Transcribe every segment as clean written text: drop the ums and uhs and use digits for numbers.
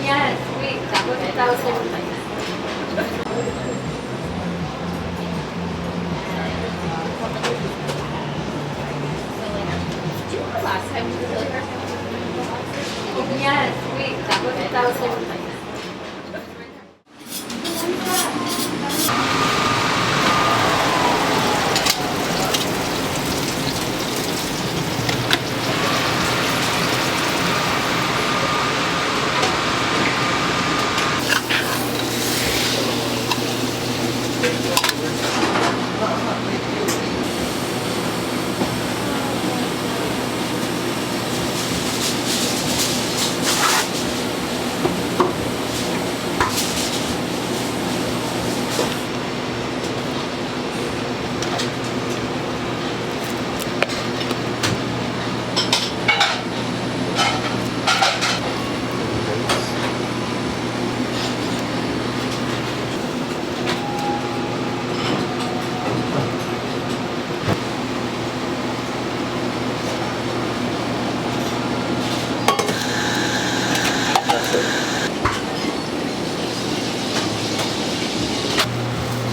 Yes, sweet. That was so nice. Last time we were there. Yes, sweet. That was so nice.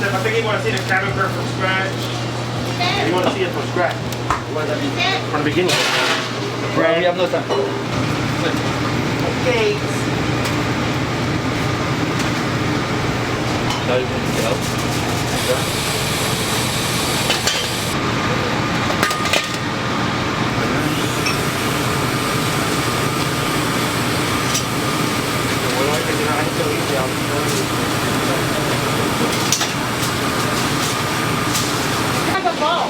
I think you want to see the cabin curve from scratch. You want to see it from scratch. What does that mean? From the beginning. Right, we have no time. Okay. Now you can get out. Have a ball.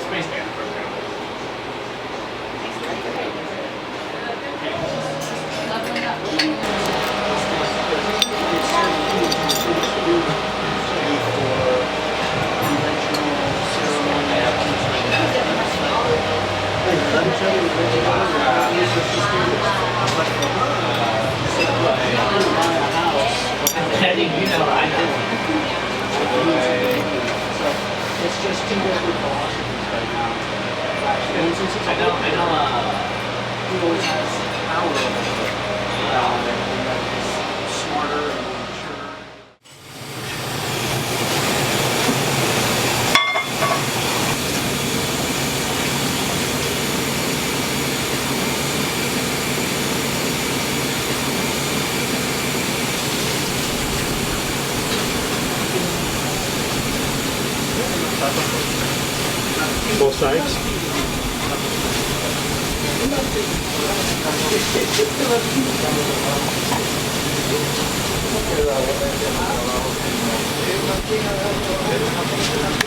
Spaceman program. I think you know, I did. It's just two different philosophies right now. I know, He always has power over it. He's smarter and more mature. Both sides.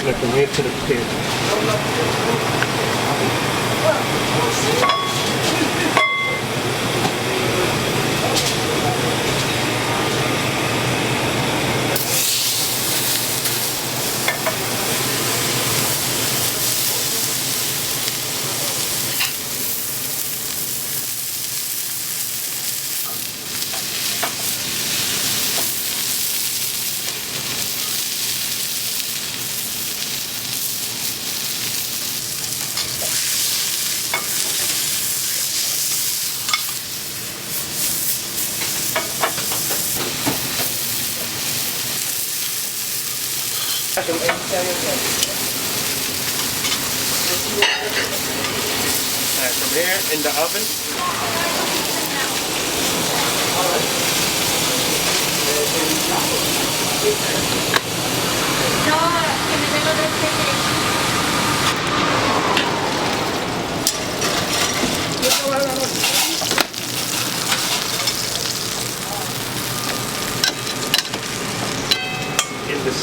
Like from here to the pit. Alright, from here in the oven. No, en el dedo de este. In this.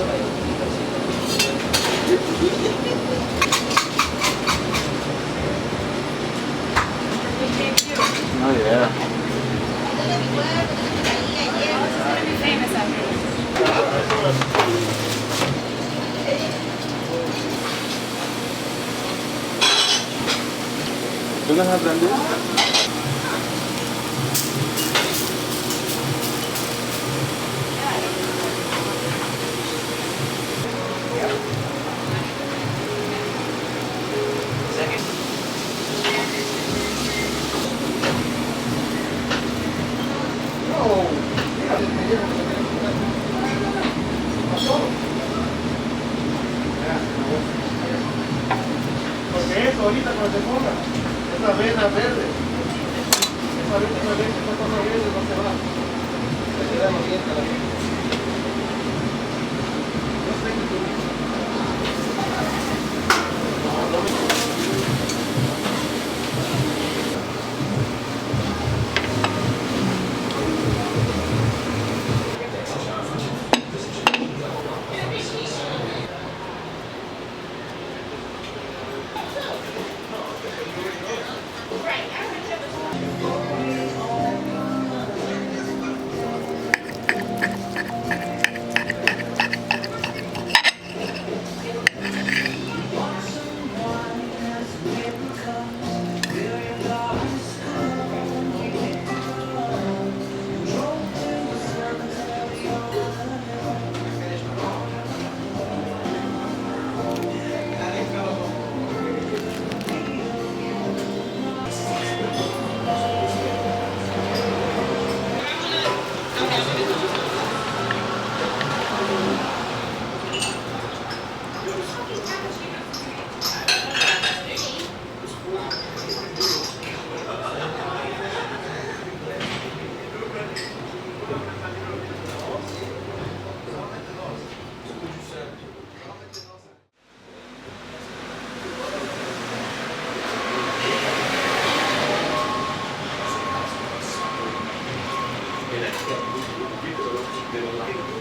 Oh yeah. Famous after ¿Tú no has aprendido? Porque eso ahorita cuando se ponga, esa vena verde, esa cosa verde no se va. Se queda caliente la vena. No sé qué tú dices. Gracias.